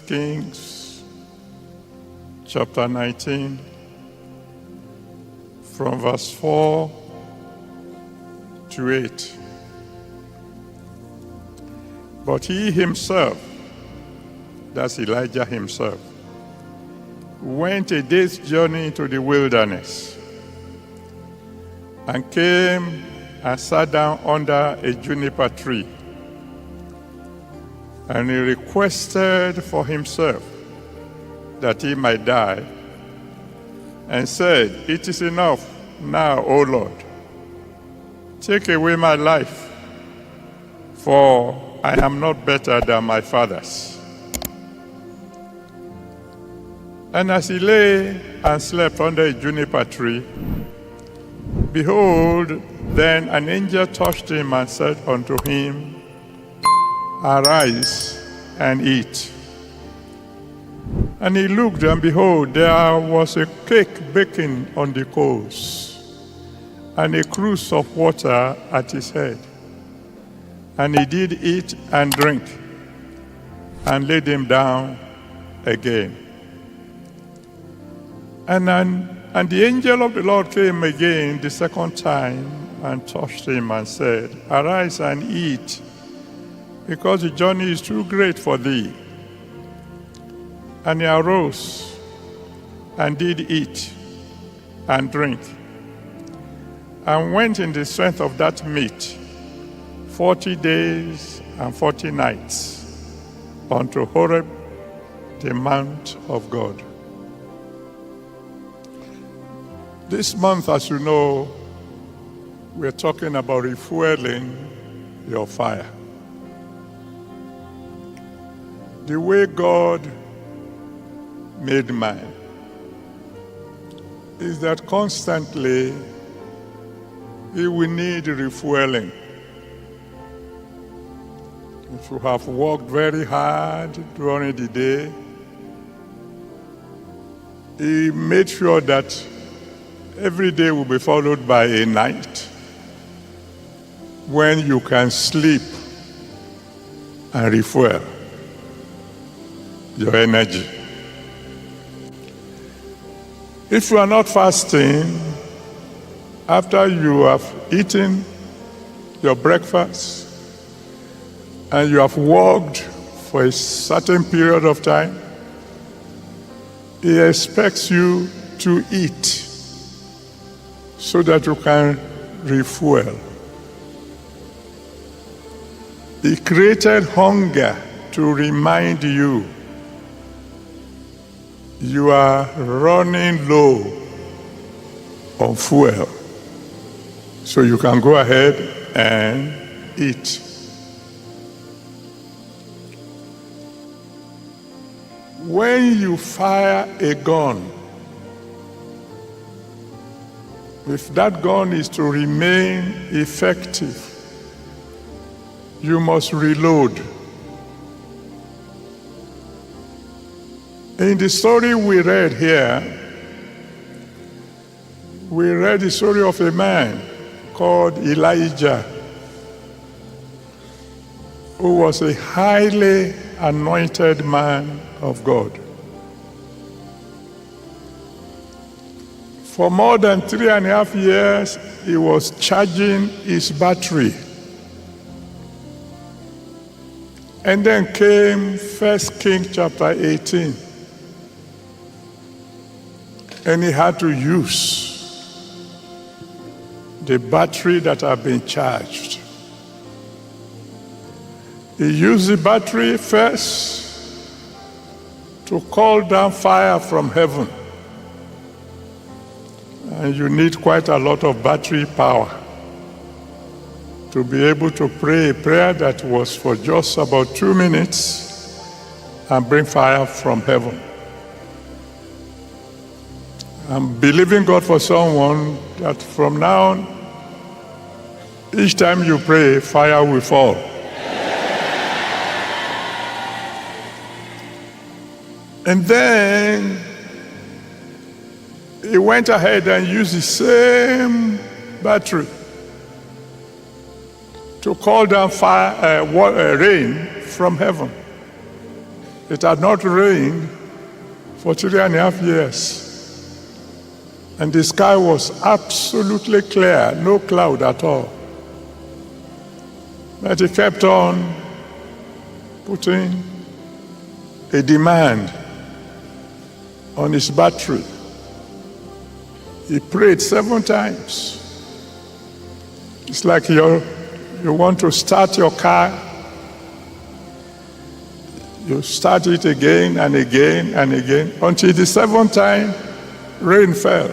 Kings, chapter 19, from verse 4 to 8. But he himself, that's Elijah himself, went a day's journey into the wilderness and came and sat down under a juniper tree. And he requested for himself that he might die, and said, "It is enough now, O Lord. Take away my life, for I am not better than my fathers." And as he lay and slept under a juniper tree, behold, then an angel touched him and said unto him, "Arise and eat." And he looked, and behold, there was a cake baking on the coals, and a cruse of water at his head. And he did eat and drink, and laid him down again. And the angel of the Lord came again the second time, and touched him, and said, "Arise and eat, because the journey is too great for thee." And he arose and did eat and drink, and went in the strength of that meat 40 days and 40 nights unto Horeb, the mount of God. This month, as you know, we're talking about refueling your fire. The way God made man is that constantly he will need refueling. If you have worked very hard during the day, he made sure that every day will be followed by a night when you can sleep and refuel your energy. If you are not fasting, after you have eaten your breakfast and you have walked for a certain period of time, he expects you to eat so that you can refuel. He created hunger to remind you you are running low on fuel, so you can go ahead and eat. When you fire a gun, if that gun is to remain effective, you must reload. In the story we read here, we read the story of a man called Elijah, who was a highly anointed man of God. For more than 3.5 years, he was charging his battery. And then came 1 Kings chapter 18. And he had to use the battery that had been charged. He used the battery first to call down fire from heaven. And you need quite a lot of battery power to be able to pray a prayer that was for just about 2 minutes and bring fire from heaven. I'm believing God for someone that from now on, each time you pray, fire will fall. And then he went ahead and used the same battery to call down rain from heaven. It had not rained for 3.5 years. And the sky was absolutely clear, no cloud at all. But he kept on putting a demand on his battery. He prayed 7 times. It's like you want to start your car. You start it again and again and again until the 7th time rain fell.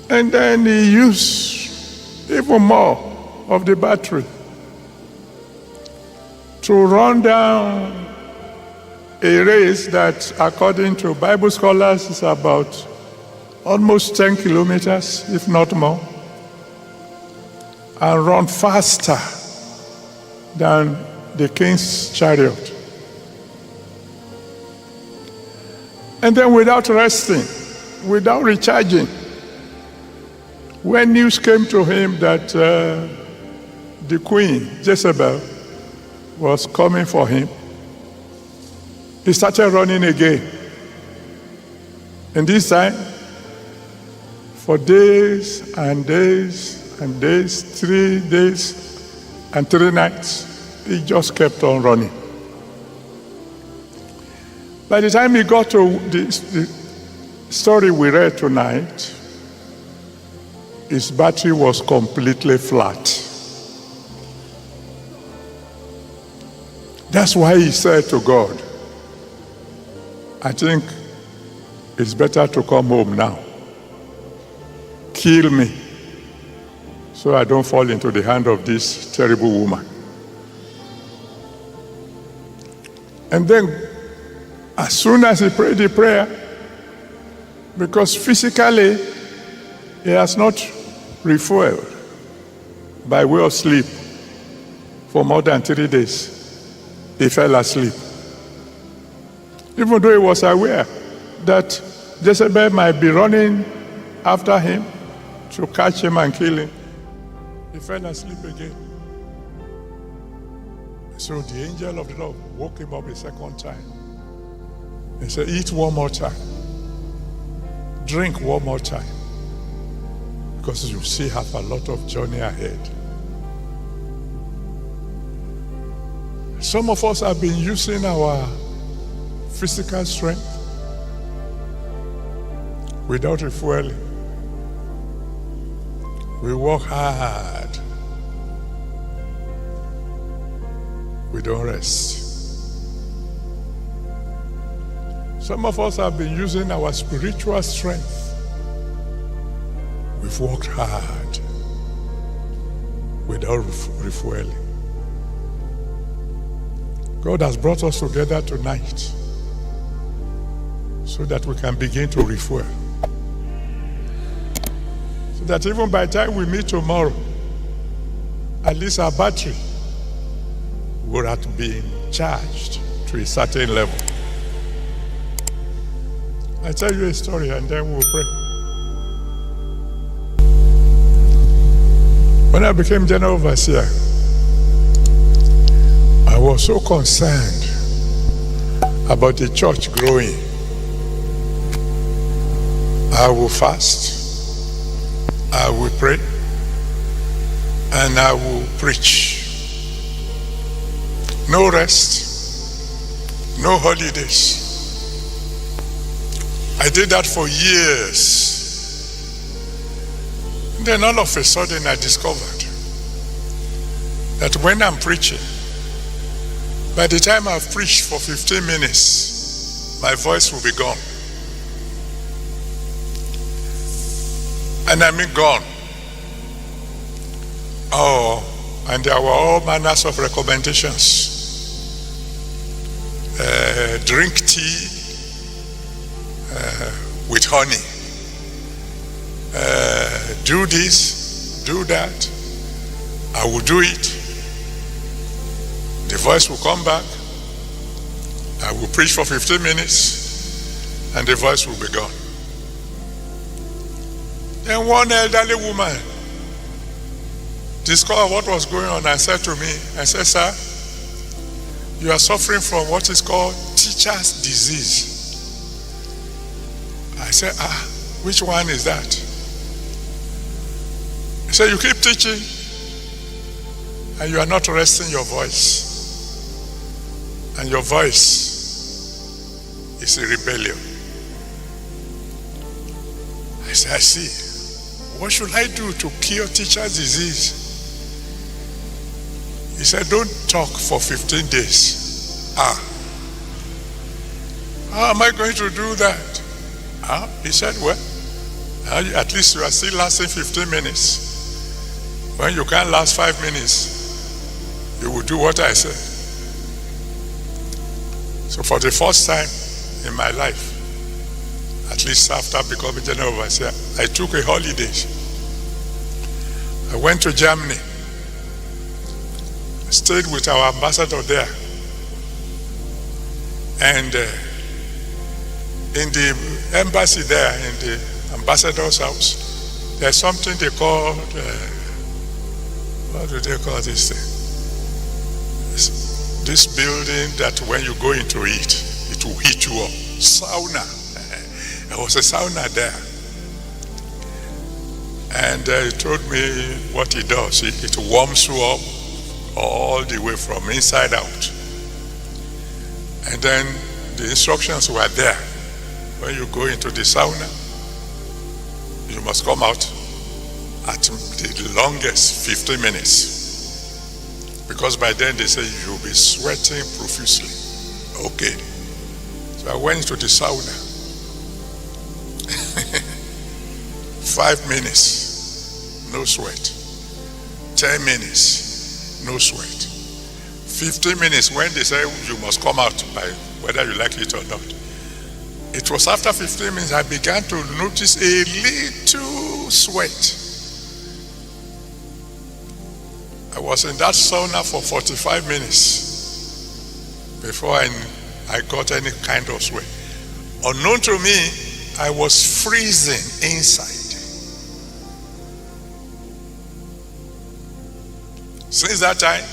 And then he used even more of the battery to run down a race that, according to Bible scholars, is about almost 10 kilometers, if not more, and run faster than the king's chariot. And then without resting, without recharging, when news came to him that the queen, Jezebel, was coming for him, he started running again. And this time, for days and days and days, 3 days and 3 nights, he just kept on running. By the time he got to the story we read tonight, his battery was completely flat. That's why he said to God, I think it's better to come home now. Kill me so I don't fall into the hand of this terrible woman. And then, as soon as he prayed the prayer, because physically he has not refueled by way of sleep for more than 3 days, he fell asleep. Even though he was aware that Jezebel might be running after him to catch him and kill him, he fell asleep again. So the angel of the Lord woke him up a second time and said, eat one more time, drink one more time, because you still have a lot of journey ahead. Some of us have been using our physical strength without refueling. We work hard. We don't rest. Some of us have been using our spiritual strength. We've worked hard without refueling. God has brought us together tonight so that we can begin to refuel. So that even by the time we meet tomorrow, at least our battery will have been charged to a certain level. I'll tell you a story and then we'll pray. When I became general overseer, I was so concerned about the church growing. I will fast, I will pray, and I will preach. No rest, no holidays. I did that for years. And then all of a sudden I discovered that when I'm preaching, by the time I've preached for 15 minutes, my voice will be gone. And I mean gone. Oh, and there were all manners of recommendations. Drink tea with honey. Do this, do that. I will do it. The voice will come back. I will preach for 15 minutes and the voice will be gone. Then one elderly woman discovered what was going on and said to me, I said, sir, You are suffering from what is called teacher's disease. I said, which one is that? He said, you keep teaching and you are not resting your voice. And your voice is a rebellion. I said, I see. What should I do to cure teacher's disease? He said, don't talk for 15 days. How am I going to do that? He said, well, at least you are still lasting 15 minutes. When you can't last 5 minutes, you will do what I said. So for the first time in my life, at least after becoming general overseer, I took a holiday. I went to Germany, stayed with our ambassador there, and in the embassy there, in the ambassador's house, there's something they call, what do they call this thing? This building that when you go into it, it will heat you up. Sauna. There was a sauna there. And he told me what he does. It warms you up all the way from inside out. And then the instructions were there. When you go into the sauna, you must come out at the longest 15 minutes. Because by then they say you'll be sweating profusely. Okay. So I went into the sauna. 5 minutes, no sweat. 10 minutes, no sweat. 15 minutes when they say you must come out by whether you like it or not. It was after 15 minutes I began to notice a little sweat. I was in that sauna for 45 minutes before I got any kind of sweat. Unknown to me, I was freezing inside. Since that time,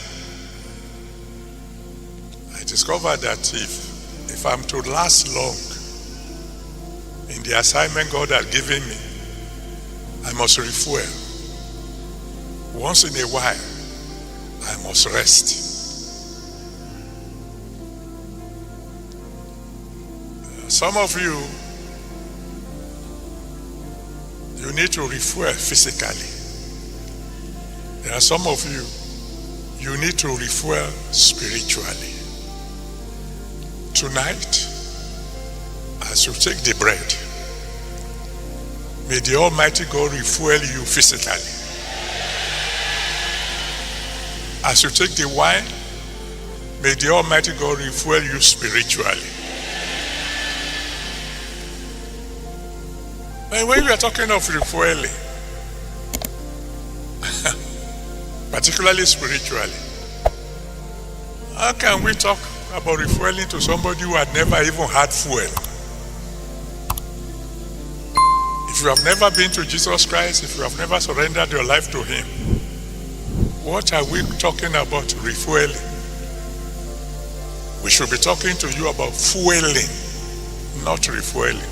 I discovered that if I'm to last long in the assignment God had given me, I must refuel. Once in a while, I must rest. Some of you need to refuel physically. There are some of you need to refuel spiritually. Tonight, as you take the bread, may the Almighty God refuel you physically. As you take the wine, may the Almighty God refuel you spiritually. And when we are talking of refueling, particularly spiritually, how can we talk about refueling to somebody who had never even had fuel? If you have never been to Jesus Christ, if you have never surrendered your life to Him, what are we talking about refueling? We should be talking to you about fueling, not refueling.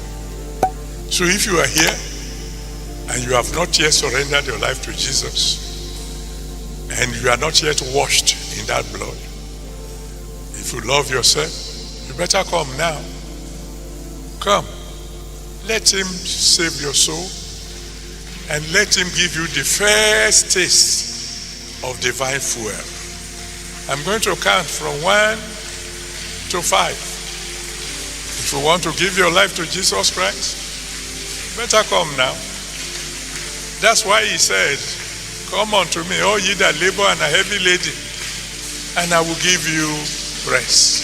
So if you are here and you have not yet surrendered your life to Jesus and you are not yet washed in that blood, if you love yourself, you better come now. Come. Let Him save your soul and let Him give you the first taste of divine fuel. I'm going to count from 1 to 5. If you want to give your life to Jesus Christ, better come now. That's why He said, come unto me, all ye that labor and are heavy laden, and I will give you rest.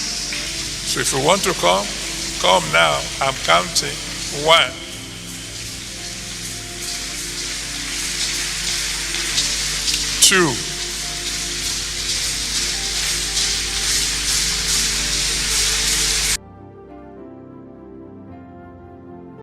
So if you want to come now. I'm counting. 1, 2,